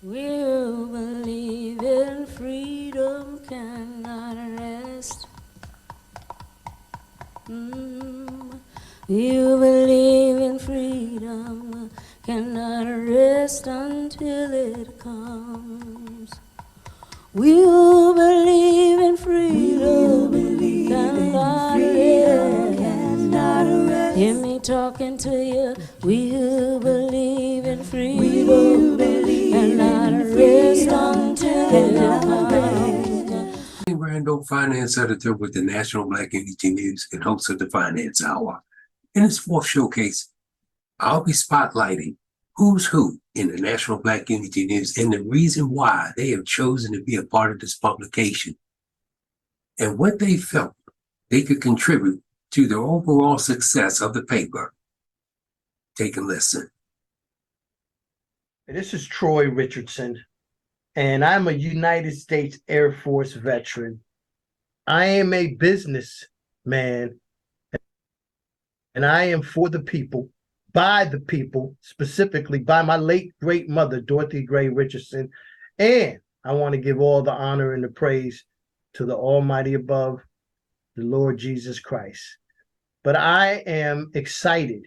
We who believe in freedom cannot rest. We who believe in freedom cannot rest until it comes. We who believe in freedom cannot rest. Hear me talking to you. We who believe in freedom cannot rest until it comes. Randall, finance editor with the National Black Unity News and host of the Finance Hour. In this fourth showcase, I'll be spotlighting who's who in the National Black Unity News and the reason why they have chosen to be a part of this publication and what they felt they could contribute to the overall success of the paper. Take a listen. This is Troy Richardson, and I'm a United States Air Force veteran. I am a businessman, and I am for the people, by the people, specifically by my late great mother, Dorothy Gray Richardson. And I want to give all the honor and the praise to the Almighty above, the Lord Jesus Christ. But I am excited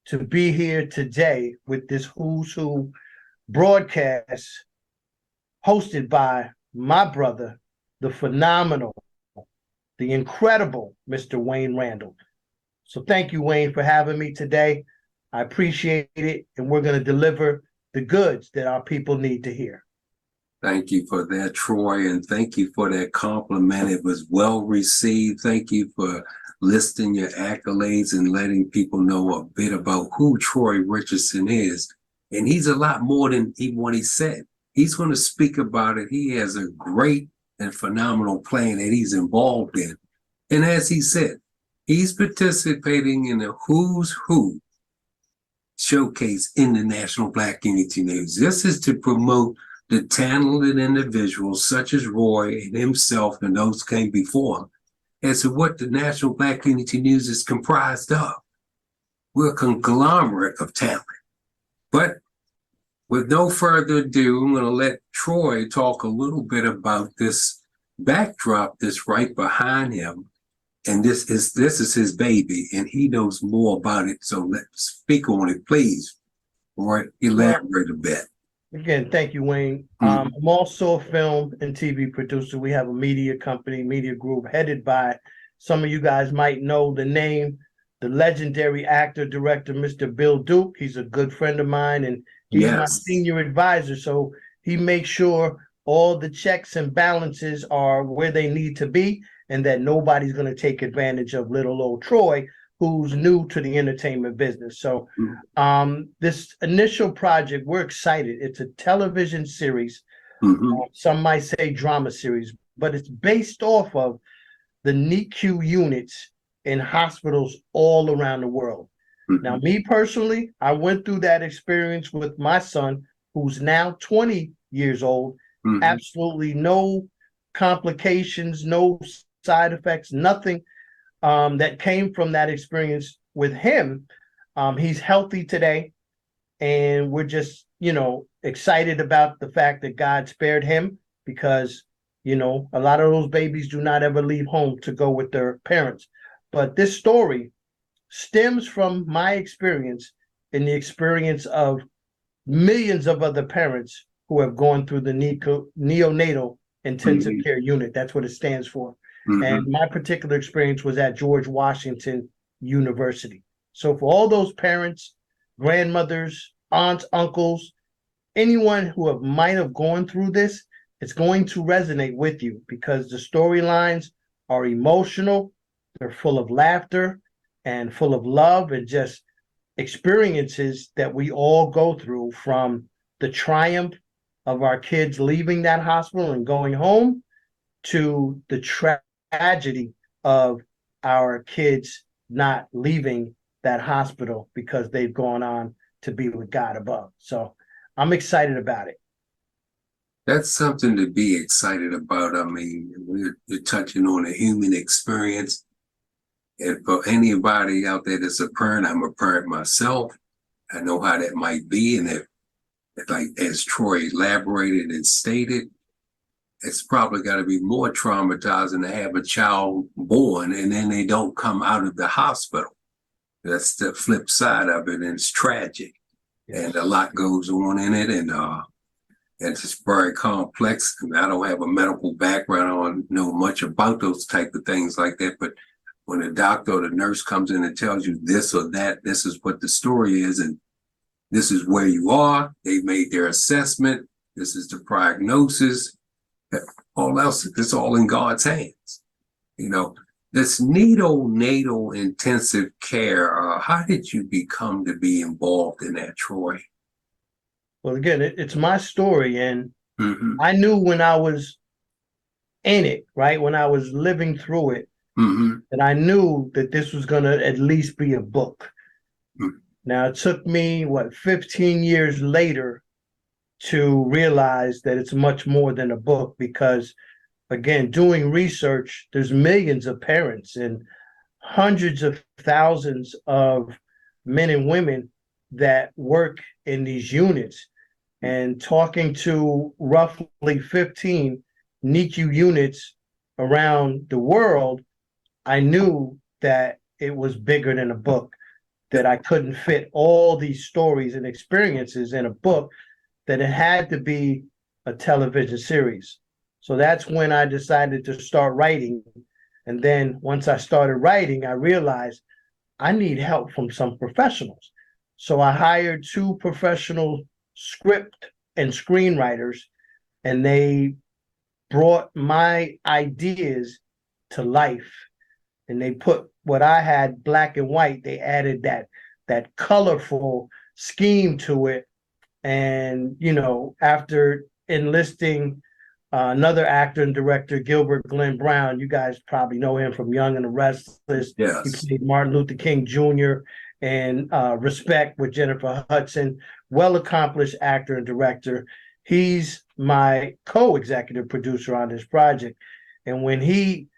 to be here today with this Who's Who broadcast hosted by my brother, the phenomenal, the incredible Mr. Wayne Randall. So thank you, Wayne, for having me today. I appreciate it, and we're going to deliver the goods that our people need to hear. Thank you for that, Troy, and thank you for that compliment. It was well received. Thank you for listing your accolades and letting people know a bit about who Troy Richardson is. And he's a lot more than even what he said. He's going to speak about it. He has a great and phenomenal plan that he's involved in. And as he said, he's participating in the Who's Who showcase in the National Black Unity News. This is to promote the talented individuals such as Roy and himself and those who came before him as to what the National Black Unity News is comprised of. We're a conglomerate of talent. But with no further ado, I'm going to let Troy talk a little bit about this backdrop that's right behind him. And this is his baby, and he knows more about it. So let's speak on it, please. Roy, elaborate a bit. Again, thank you, Wayne. I'm also a film and TV producer. We have a media company, media group headed by, some of you guys might know the name, the legendary actor, director, Mr. Bill Duke. He's a good friend of mine, and he's my senior advisor. So he makes sure all the checks and balances are where they need to be, and that nobody's going to take advantage of little old Troy, who's new to the entertainment business. So this initial project, we're excited. It's a television series. Some might say drama series, but it's based off of the NICU units in hospitals all around the world. Now, me personally, I went through that experience with my son, who's now 20 years old. Absolutely no complications, no side effects, nothing that came from that experience with him. He's healthy today, and we're just, excited about the fact that God spared him, because, a lot of those babies do not ever leave home to go with their parents. But this story stems from my experience and the experience of millions of other parents who have gone through the neonatal intensive care unit. That's what it stands for. And my particular experience was at George Washington University. So for all those parents, grandmothers, aunts, uncles, anyone who might have gone through this, it's going to resonate with you, because the storylines are emotional, they're full of laughter and full of love, and just experiences that we all go through, from the triumph of our kids leaving that hospital and going home to the tragedy of our kids not leaving that hospital because they've gone on to be with God above. So I'm excited about it. That's something to be excited about. I mean, you're touching on a human experience. And for anybody out there that's a parent, I'm a parent myself. I know how that might be. And if like as Troy elaborated and stated, it's probably got to be more traumatizing to have a child born and then they don't come out of the hospital. That's the flip side of it, and it's tragic. And a lot goes on in it, and it's very complex. I don't have a medical background. I don't know much about those type of things like that. But when a doctor or the nurse comes in and tells you this or that, this is what the story is, and this is where you are. They've made their assessment. This is the prognosis. All else, it's all in God's hands. You know, this neonatal intensive care, how did you become to be involved in that, Troy? Well, again, it's my story, and I knew when I was in it, right, when I was living through it, that I knew that this was going to at least be a book. Now, it took me, 15 years later to realize that it's much more than a book because, again, doing research, there's millions of parents and hundreds of thousands of men and women that work in these units. And talking to roughly 15 NICU units around the world, I knew that it was bigger than a book, that I couldn't fit all these stories and experiences in a book, that it had to be a television series. So that's when I decided to start writing. And then once I started writing, I realized I need help from some professionals. So I hired 2 professional script and screenwriters, and they brought my ideas to life. And they put what I had black and white, they added that colorful scheme to it. And, you know, after enlisting another actor and director, Gilbert Glenn Brown, you guys probably know him from Young and the Restless. Yes. He played Martin Luther King Jr. and Respect with Jennifer Hudson, well-accomplished actor and director. He's my co-executive producer on this project. And when he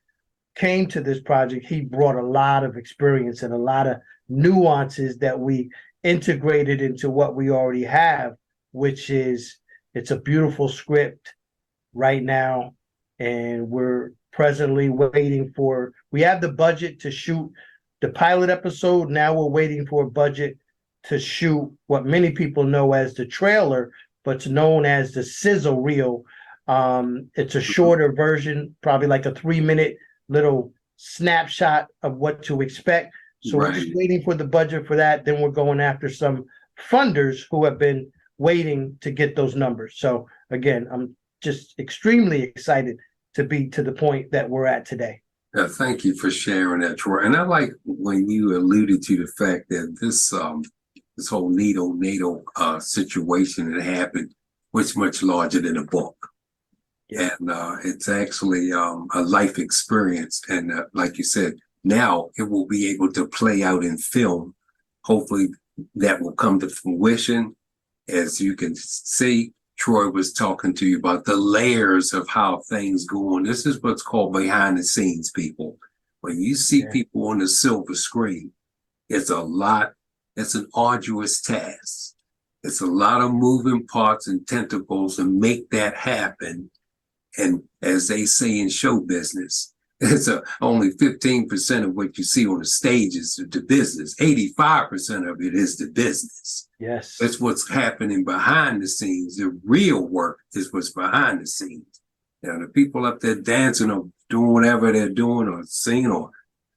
came to this project, he brought a lot of experience and a lot of nuances that we integrated into what we already have, which is, it's a beautiful script right now. And we're presently waiting for, we have the budget to shoot the pilot episode. Now we're waiting for a budget to shoot what many people know as the trailer, but it's known as the sizzle reel. It's a shorter version, probably like a 3-minute little snapshot of what to expect. So we're just waiting for the budget for that. Then we're going after some funders who have been waiting to get those numbers. So again, I'm just extremely excited to be to the point that we're at today. Thank you for sharing that, Troy. And I like when you alluded to the fact that this whole neonatal situation that happened was much larger than a book. And it's actually a life experience. And like you said, now it will be able to play out in film. Hopefully that will come to fruition. As you can see, Troy was talking to you about the layers of how things go on. This is what's called behind the scenes, people. When you see people on the silver screen, it's a lot, it's an arduous task. It's a lot of moving parts and tentacles to make that happen. And as they say in show business, it's only 15% of what you see on the stage is the business. 85% of it is the business. Yes. That's what's happening behind the scenes. The real work is what's behind the scenes. Now, the people up there dancing or doing whatever they're doing or singing or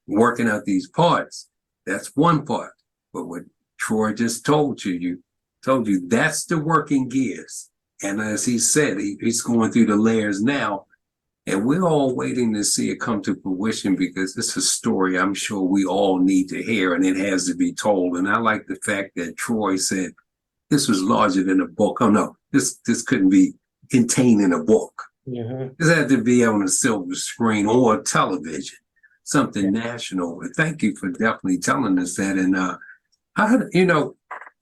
working out these parts, that's one part. But what Troy just told you that's the working gears. And as he said, he's going through the layers now. And we're all waiting to see it come to fruition because it's a story I'm sure we all need to hear and it has to be told. And I like the fact that Troy said this was larger than a book. Oh no, this couldn't be contained in a book. This had to be on a silver screen or television, something national. But thank you for definitely telling us that. And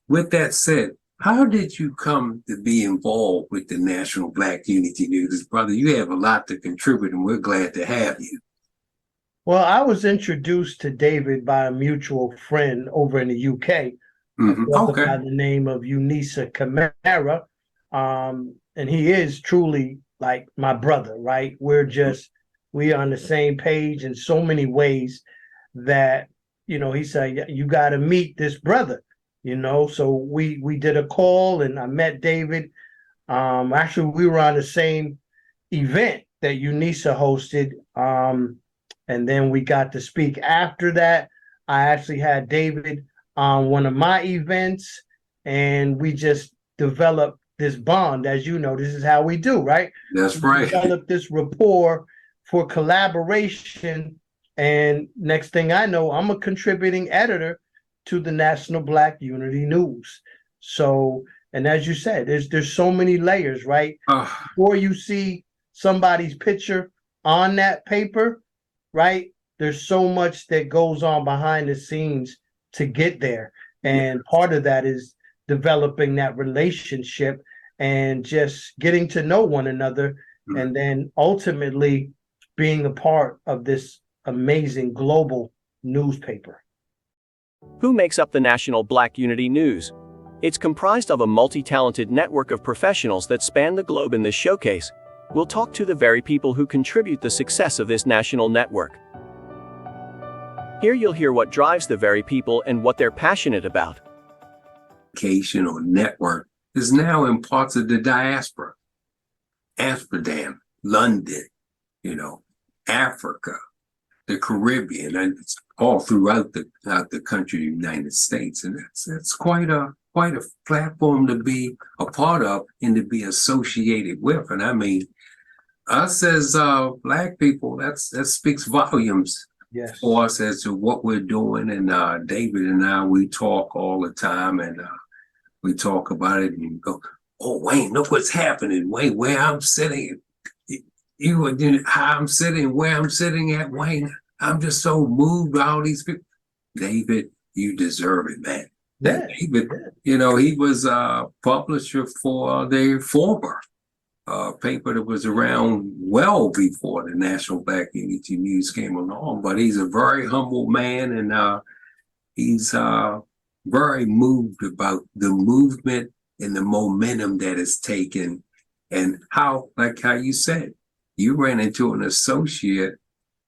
with that said, how did you come to be involved with the National Black Unity News? Brother, you have a lot to contribute, and we're glad to have you. Well, I was introduced to David by a mutual friend over in the UK, by the name of Unisa Camara, And he is truly like my brother, right? We are on the same page in so many ways that, he said, you got to meet this brother, so we did a call and I met David. Actually, we were on the same event that UNISA hosted. And then we got to speak after that. I actually had David on one of my events, and we just developed this bond. As you know, this is how we do, right? That's We right. developed this rapport for collaboration. And next thing I know, I'm a contributing editor to the National Black Unity News. So, and as you said, there's so many layers, right? Before you see somebody's picture on that paper, right? There's so much that goes on behind the scenes to get there. And part of that is developing that relationship and just getting to know one another, and then ultimately being a part of this amazing global newspaper. Who makes up the National Black Unity News? It's comprised of a multi-talented network of professionals that span the globe. In this showcase, we'll talk to the very people who contribute the success of this national network. Here you'll hear what drives the very people and what they're passionate about. Or network is now in parts of the diaspora. Amsterdam, London, Africa, the Caribbean, and it's all throughout the country, United States. And that's quite a platform to be a part of and to be associated with. And I mean, us as Black people, that speaks volumes. Yes. For us as to what we're doing. And David and I, we talk all the time, and we talk about it and go, oh, Wayne, look what's happening. Wayne, where I'm sitting, how I'm sitting, where I'm sitting at, Wayne. I'm just so moved by all these people. David, you deserve it, man. Yeah. David, he was a publisher for the former paper that was around well before the National Black Unity News came along. But he's a very humble man, and he's very moved about the movement and the momentum that it's taken, and how you said, you ran into an associate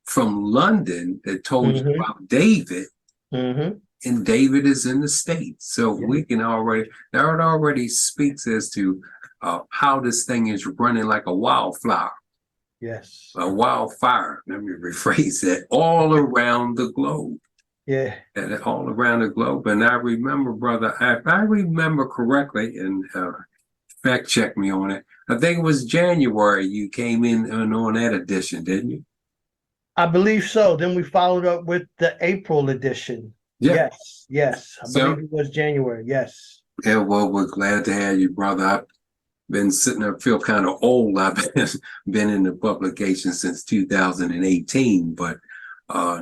from London that told you about David, and David is in the States. So we can already speaks as to how this thing is running like a wildflower. Yes. A wildfire, let me rephrase that, all around the globe. Yeah. And all around the globe. And I remember, brother, if I remember correctly, and fact check me on it, I think it was January you came in on that edition, didn't you? I believe so. Then we followed up with the April edition. Yeah. Yes. I believe it was January. Yes. Yeah, well, we're glad to have you, brother. I've been sitting there, feel kind of old. I've been in the publication since 2018, but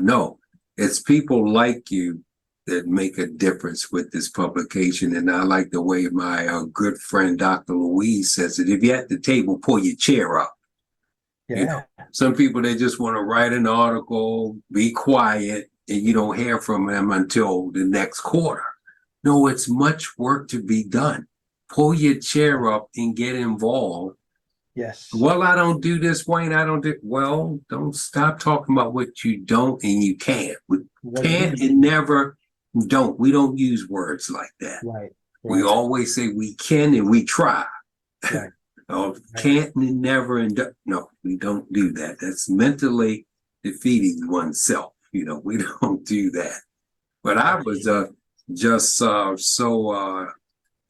no, it's people like you that make a difference with this publication. And I like the way my good friend, Dr. Louise, says it. If you're at the table, pull your chair up. Yeah. Some people, they just want to write an article, be quiet, and you don't hear from them until the next quarter. No, it's much work to be done. Pull your chair up and get involved. Yes. Well, I don't do this, Wayne. I don't do. Well, don't stop talking about what you don't and you can't. We can't and never don't. We don't use words like that. Right. We always say we can and we try. Right. Can't and never and don't. No, we don't do that. That's mentally defeating oneself. We don't do that. But I was just so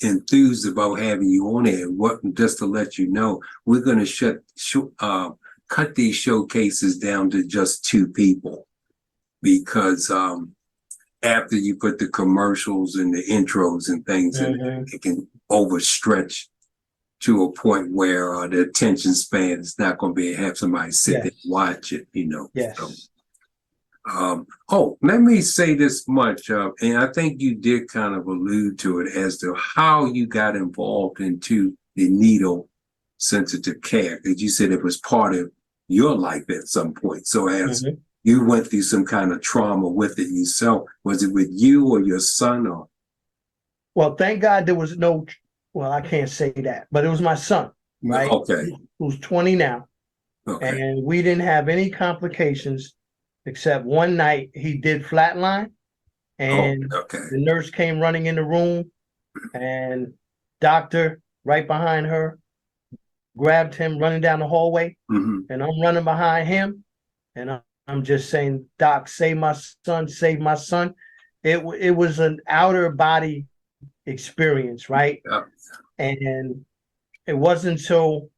enthused about having you on there. Just to let you know, we're going to cut these showcases down to just 2 people, because after you put the commercials and the intros and things, it can overstretch to a point where the attention span is not going to be have somebody sit there and watch it. Yes. So, let me say this much, and I think you did kind of allude to it as to how you got involved into the needle sensitive care, because you said it was part of your life at some point. So as you went through some kind of trauma with it yourself, was it with you or your son? Or well, thank God there was no well, I can't say that, but it was my son, right? Okay. Who's 20 now. Okay. And we didn't have any complications except one night he did flatline, and Okay. the nurse came running in the room, and doctor right behind her grabbed him running down the hallway, Mhm. and I'm running behind him, and I'm just saying, Doc, save my son, save my son. It was an outer body experience, right? Yeah. And it wasn't until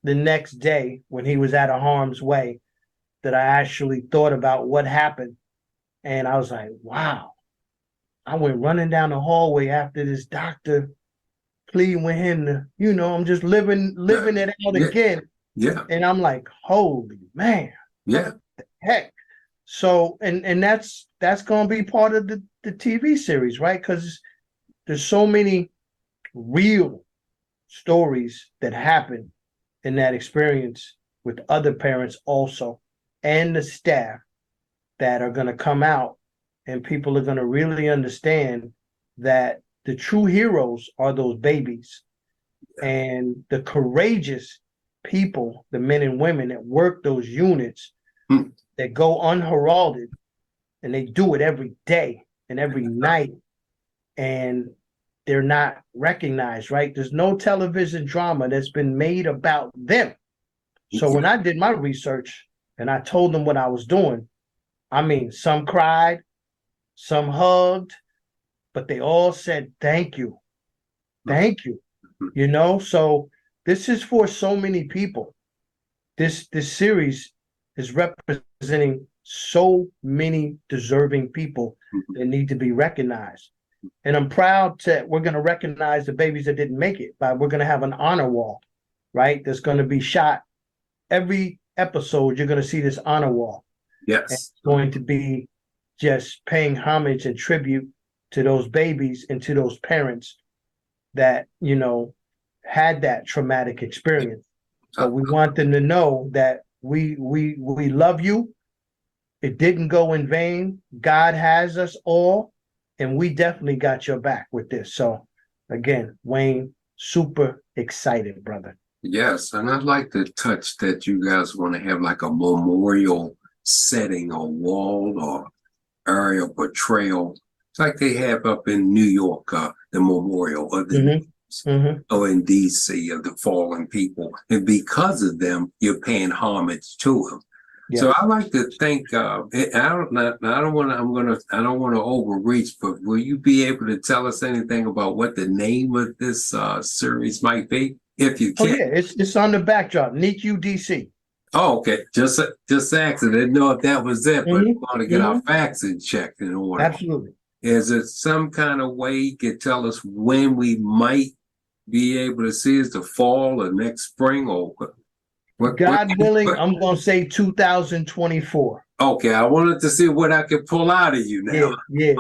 the next day when he was out of harm's way that I actually thought about what happened. And I was like, wow, I went running down the hallway after this doctor pleading with him to, I'm just living it out Yeah. again. Yeah. And I'm like, holy man, Yeah. heck. So, and that's going to be part of the TV series, right? Because there's so many real stories that happen in that experience with other parents also, and the staff, that are going to come out, and people are going to really understand that the true heroes are those babies, and the courageous people, the men and women that work those units, that go unheralded, and they do it every day and every night, and they're not recognized, right? There's no television drama that's been made about them. So when I did my research and I told them what I was doing, I mean, some cried, some hugged, but they all said, thank you. Thank you. So this is for so many people. This series is representing so many deserving people that need to be recognized. And I'm proud that we're going to recognize the babies that didn't make it, but we're going to have an honor wall, right? That's going to be shot every episode. You're going to see this honor wall. Yes. And it's going to be just paying homage and tribute to those babies and to those parents that, had that traumatic experience. But we want them to know that we love you. It didn't go in vain. God has us all, and we definitely got your back with this. So again, Wayne, super excited, brother. Yes, and I'd like to touch that you guys want to have like a memorial setting or wall or area portrayal. It's like they have up in New York, the memorial of the or in DC of the fallen people. And because of them, you're paying homage to them. Yes. So I like to think, I don't want to overreach, but will you be able to tell us anything about what the name of this series might be? If you can. Oh yeah, it's on the backdrop, NICU DC. Oh, okay. Just asking. I didn't know if that was it, but we want to get our facts in check in order. Absolutely. Is it some kind of way you could tell us when we might be able to see? Is the fall or next spring or what? God willing, I'm going to say 2024. Okay, I wanted to see what I could pull out of you now. Yeah.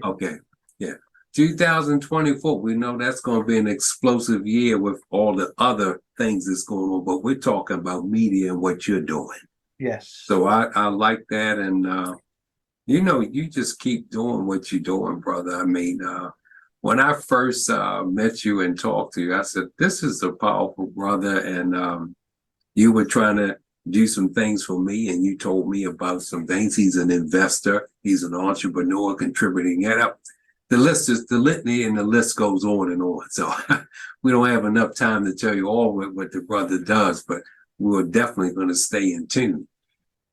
Okay, yeah. 2024, we know that's going to be an explosive year with all the other things that's going on, but we're talking about media and what you're doing. Yes. So I like that. And, you just keep doing what you're doing, brother. I mean, when I first met you and talked to you, I said, this is a powerful brother. And you were trying to do some things for me, and you told me about some things. He's an investor. He's an entrepreneur contributing it up. The list is the litany, and the list goes on and on. So we don't have enough time to tell you all what the brother does, but we're definitely going to stay in tune.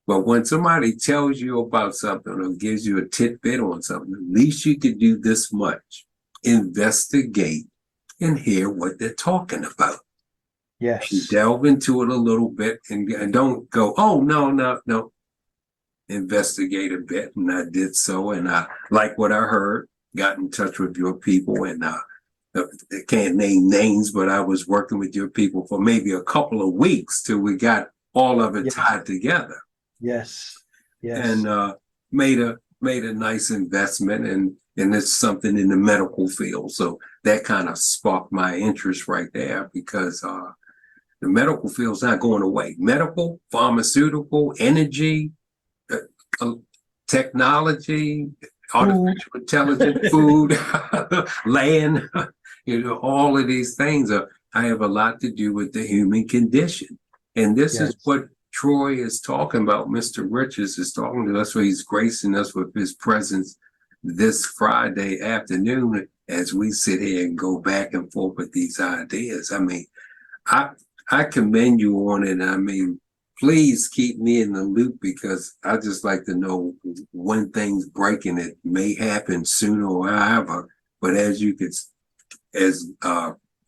But when somebody tells you about something or gives you a tidbit on something, at least you could do this much: investigate and hear what they're talking about. Yes. And delve into it a little bit and don't go, oh, no. Investigate a bit. And I did so. And I like what I heard, got in touch with your people, and I can't name names, but I was working with your people for maybe a couple of weeks till we got all of it tied together. Yes. And made a nice investment, and it's something in the medical field. So that kind of sparked my interest right there, because the medical field's not going away. Medical, pharmaceutical, energy, technology, artificial intelligence, food, land. all of these things I have a lot to do with the human condition. And this is what Troy is talking about. Mr. Richards is talking to us, so he's gracing us with his presence this Friday afternoon as we sit here and go back and forth with these ideas. I mean, I commend you on it. I mean, please keep me in the loop, because I just like to know when things break, and it may happen sooner or however. But as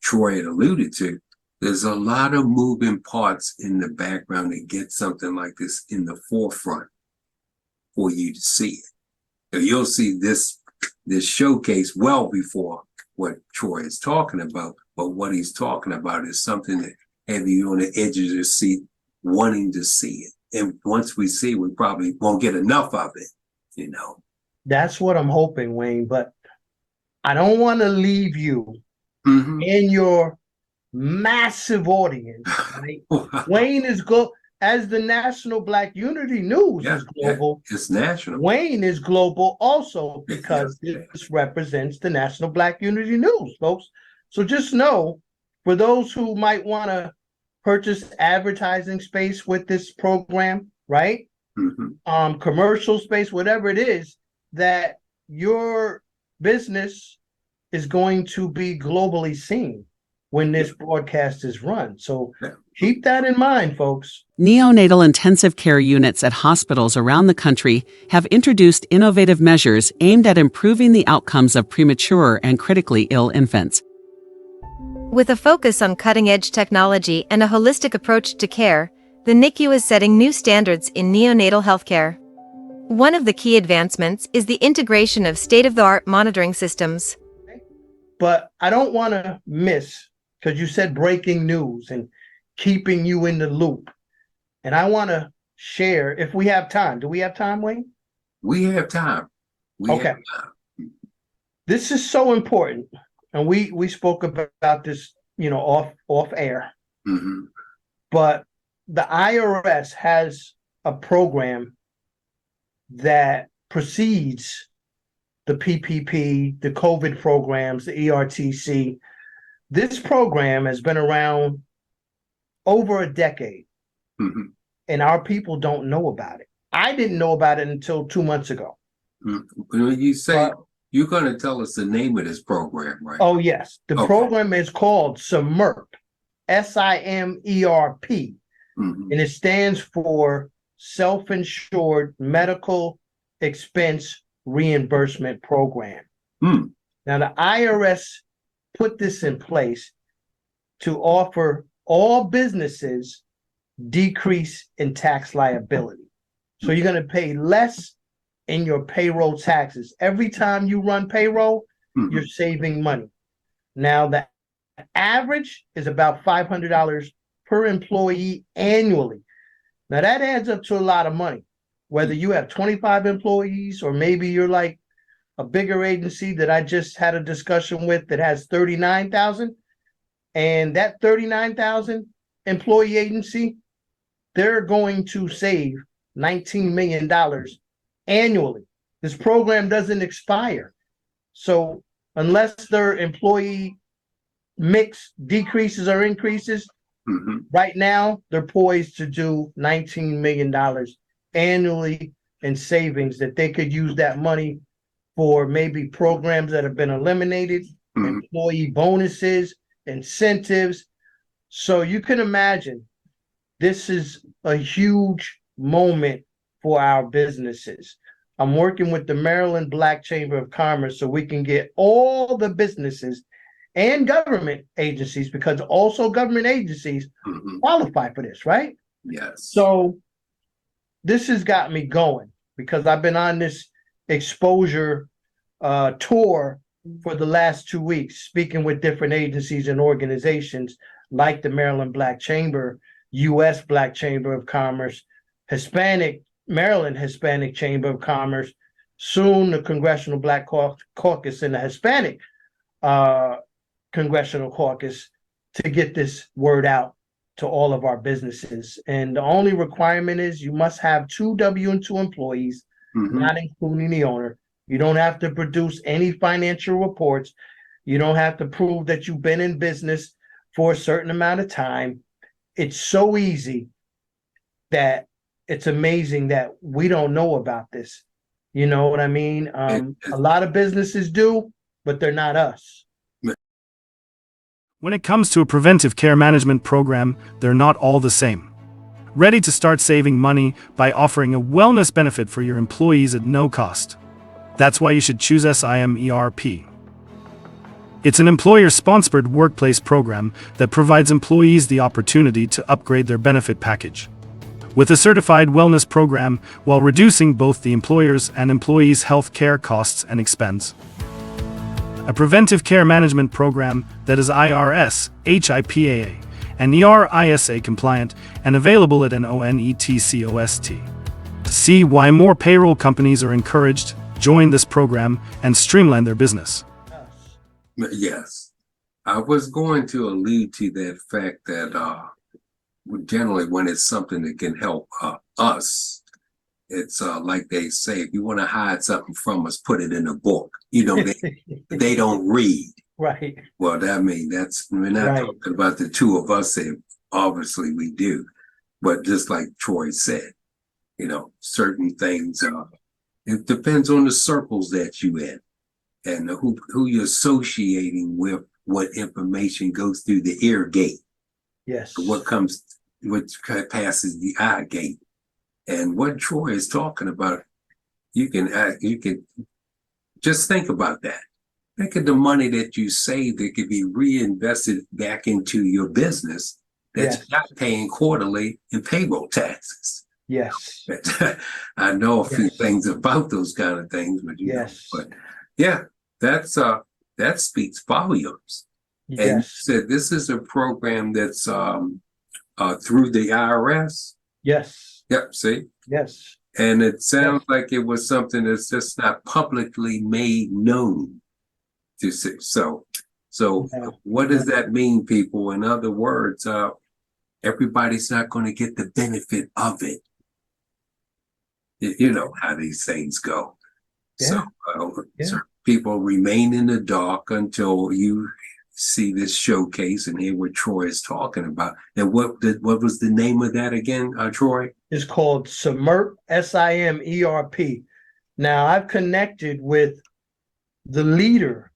Troy had alluded to, there's a lot of moving parts in the background that get something like this in the forefront for you to see it. So you'll see this showcase well before what Troy is talking about. But what he's talking about is something that have you on the edge of your seat, wanting to see it. And once we see it, we probably won't get enough of it, That's what I'm hoping, Wayne, but I don't want to leave you in your massive audience, right? Wayne is as the National Black Unity News is global. It's national. Wayne is global also, because this represents the National Black Unity News, folks. So just know, for those who might want to purchase advertising space with this program, right? Commercial space, whatever it is, that your business is going to be globally seen when this broadcast is run. So keep that in mind, folks. Neonatal intensive care units at hospitals around the country have introduced innovative measures aimed at improving the outcomes of premature and critically ill infants. With a focus on cutting-edge technology and a holistic approach to care, the NICU is setting new standards in neonatal healthcare. One of the key advancements is the integration of state-of-the-art monitoring systems. But I don't want to miss, because you said breaking news and keeping you in the loop. And I want to share, if we have time. Do we have time, Wayne? We have time. Okay. This is so important. And we spoke about this, off air. But the IRS has a program that precedes the PPP, the COVID programs, the ERTC. This program has been around over a decade, and our people don't know about it. I didn't know about it until 2 months ago. When you say you're going to tell us the name of this program, right? Oh, yes. The program is called SIMERP, SIMERP, and it stands for Self-Insured Medical Expense Reimbursement Program. Now, the IRS put this in place to offer all businesses decrease in tax liability. So you're going to pay less in your payroll taxes. Every time you run payroll, you're saving money. Now, the average is about $500 per employee annually. Now, that adds up to a lot of money. Whether you have 25 employees, or maybe you're like a bigger agency that I just had a discussion with that has 39,000, and that 39,000 employee agency, they're going to save $19 million annually. This program doesn't expire. So unless their employee mix decreases or increases, right now they're poised to do $19 million annually in savings, that they could use that money for maybe programs that have been eliminated, employee bonuses, incentives. So you can imagine this is a huge moment for our businesses. I'm working with the Maryland Black Chamber of Commerce so we can get all the businesses and government agencies, because also government agencies qualify for this, right? Yes. So this has got me going, because I've been on this exposure tour for the last 2 weeks, speaking with different agencies and organizations like the Maryland Black Chamber, U.S. Black Chamber of Commerce, Maryland Hispanic Chamber of Commerce, soon the Congressional Black Caucus and the Hispanic Congressional Caucus, to get this word out to all of our businesses. And the only requirement is you must have 2 W-2 employees, not including the owner. You don't have to produce any financial reports. You don't have to prove that you've been in business for a certain amount of time. It's so easy that it's amazing that we don't know about this. You know what I mean? A lot of businesses do, but they're not us. When it comes to a preventive care management program, they're not all the same. Ready to start saving money by offering a wellness benefit for your employees at no cost. That's why you should choose SIM-ERP. It's an employer-sponsored workplace program that provides employees the opportunity to upgrade their benefit package with a certified wellness program while reducing both the employer's and employees' health care costs and expense. A preventive care management program that is IRS, HIPAA, and ERISA compliant and available at NONETCOST. See why more payroll companies are encouraged, join this program, and streamline their business. Yes. I was going to allude to that fact that generally when it's something that can help us, it's like they say, if you want to hide something from us, put it in a book. You know, they don't read. Right. Well, that means we're not talking about the two of us. Obviously we do, but just like Troy said, you know, certain things, it depends on the circles that you in and who you're associating with, what information goes through the ear gate. Yes. What passes the eye gate. And what Troy is talking about, you can just think about that. Think of the money that you save that could be reinvested back into your business that you're not paying quarterly in payroll taxes. Yes. I know a few things about those kind of things, but that speaks volumes. Yes. And you said this is a program that's through the IRS. Yes. Yep. See. Yes. And it sounds like it was something that's just not publicly made known to see. So what does that mean, people? In other words, everybody's not going to get the benefit of it. You know how these things go. Yeah. So people remain in the dark until you see this showcase and hear what Troy is talking about. And what was the name of that again, Troy? It's called SIMERP, SIMERP. Now, I've connected with the leader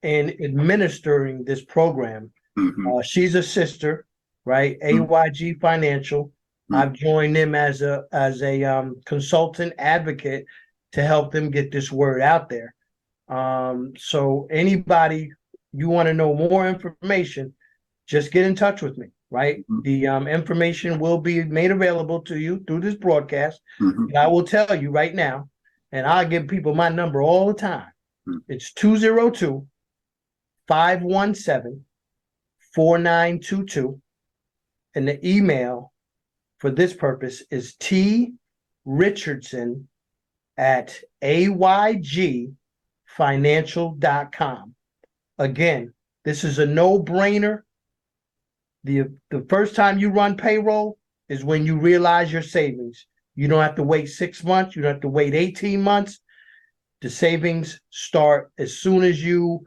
in administering this program. Mm-hmm. She's a sister, right? AYG Financial. Mm-hmm. I've joined them as a consultant advocate to help them get this word out there. So anybody, you want to know more information, just get in touch with me, right? Mm-hmm. The information will be made available to you through this broadcast. Mm-hmm. And I will tell you right now, and I give people my number all the time. Mm-hmm. It's 202-517-4922. And the email for this purpose is trrichardson@aygfinancial.com. Again, this is a no-brainer. The first time you run payroll is when you realize your savings. You don't have to wait 6 months. You don't have to wait 18 months. The savings start as soon as you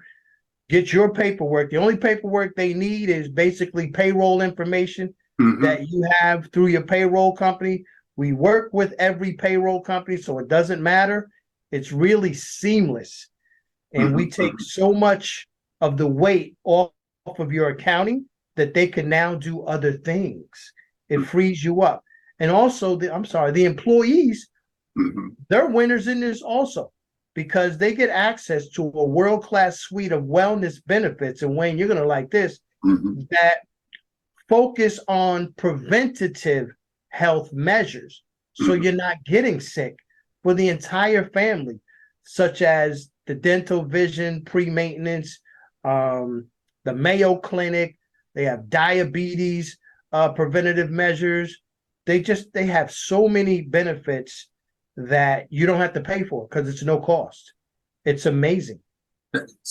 get your paperwork. The only paperwork they need is basically payroll information that you have through your payroll company. We work with every payroll company, so it doesn't matter. It's really seamless. And we take so much of the weight off of your accounting that they can now do other things. It frees you up. And also, the employees, they're winners in this also, because they get access to a world-class suite of wellness benefits. And Wayne, you're going to like this, that focus on preventative health measures. So you're not getting sick for the entire family, such as the dental, vision, pre-maintenance, the Mayo Clinic. They have diabetes preventative measures. They have so many benefits that you don't have to pay for because it's no cost. It's amazing.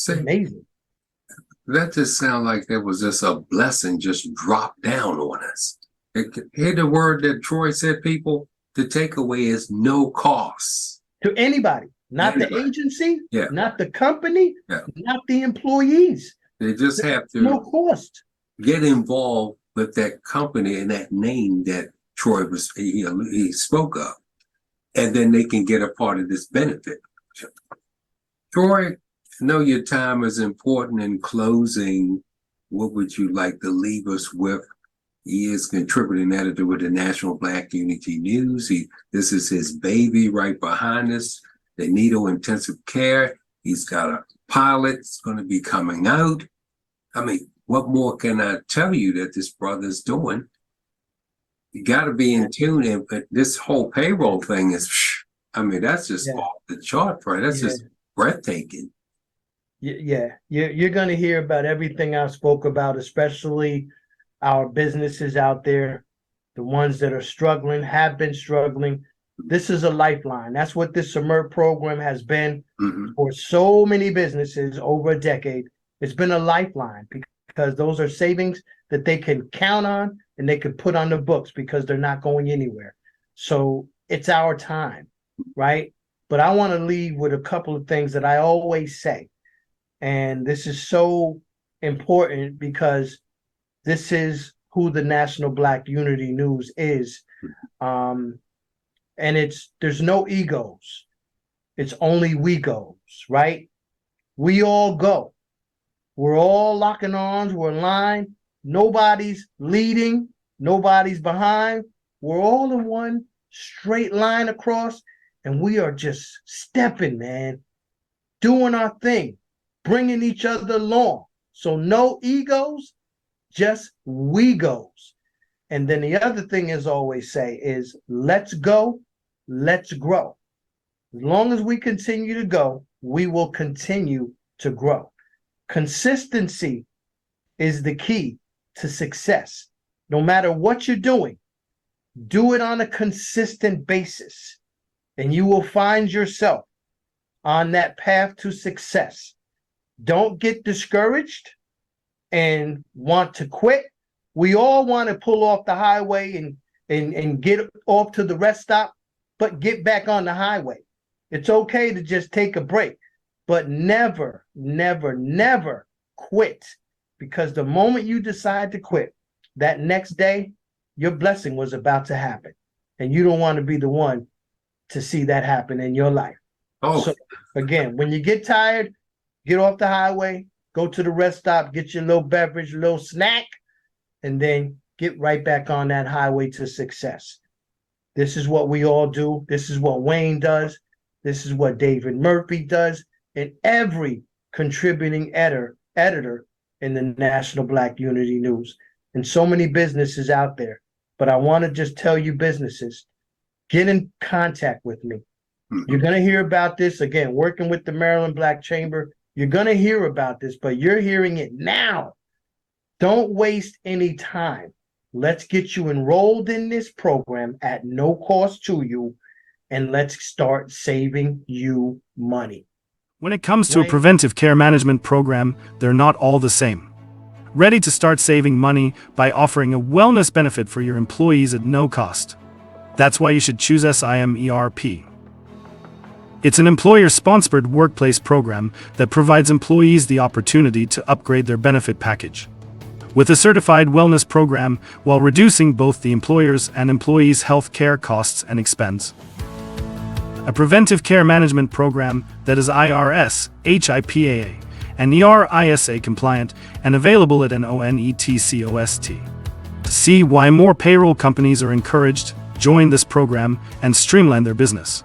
Amazing. That just sounds like there was just a blessing just dropped down on us. Hear the word that Troy said, people. The takeaway is no cost to anybody. not the Anybody. agency, Yeah. not the company, Yeah. not the employees. They just have No to cost. get involved with that company and that name that Troy he spoke of, and then they can get a part of this benefit. Troy, I know your time is important. In closing, what would you like to leave us with? He is contributing editor with the National Black Unity News. This is his baby right behind us, the Neonatal Intensive Care. He's got a pilot that's going to be coming out. I mean, what more can I tell you that this brother's doing? You got to be in tune. And this whole payroll thing is, I mean, that's just off the chart, right? That's just breathtaking. Yeah, you're going to hear about everything I spoke about, especially our businesses out there, the ones that are struggling, have been struggling. This is a lifeline. That's what this Submerge program has been for so many businesses over a decade. It's been a lifeline because those are savings that they can count on and they can put on the books because they're not going anywhere. So it's our time, right? But I want to leave with a couple of things that I always say. And this is so important because this is who the National Black Unity News is. And there's no egos. It's only we goes, right? We all go. We're all locking arms. We're in line. Nobody's leading. Nobody's behind. We're all in one straight line across. And we are just stepping, man, doing our thing, bringing each other along. So no egos, just we goes. And then the other thing is always say is let's go, let's grow. As long as we continue to go, we will continue to grow. Consistency is the key to success. No matter what you're doing, do it on a consistent basis, and you will find yourself on that path to success. Don't get discouraged and want to quit. We all want to pull off the highway and get off to the rest stop, but get back on the highway. It's okay to just take a break, but never, never, never quit, because the moment you decide to quit, that next day, your blessing was about to happen, and you don't want to be the one to see that happen in your life. So again, when you get tired, get off the highway, go to the rest stop, get your little beverage, little snack, and then get right back on that highway to success. This is what we all do. This is what Wayne does. This is what David Murphy does, and every contributing editor in the National Black Unity News. And so many businesses out there. But I want to just tell you, businesses, get in contact with me. You're going to hear about this, again, working with the Maryland Black Chamber. You're going to hear about this, but you're hearing it now. Don't waste any time. Let's get you enrolled in this program at no cost to you, and let's start saving you money. When it comes to a preventive care management program, they're not all the same. Ready to start saving money by offering a wellness benefit for your employees at no cost. That's why you should choose SIMERP. It's an employer-sponsored workplace program that provides employees the opportunity to upgrade their benefit package. With a certified wellness program, while reducing both the employer's and employees' health care costs and expense. A preventive care management program that is IRS, HIPAA, and ERISA compliant and available at an ONETCOST. To see why more payroll companies are encouraged, join this program and streamline their business.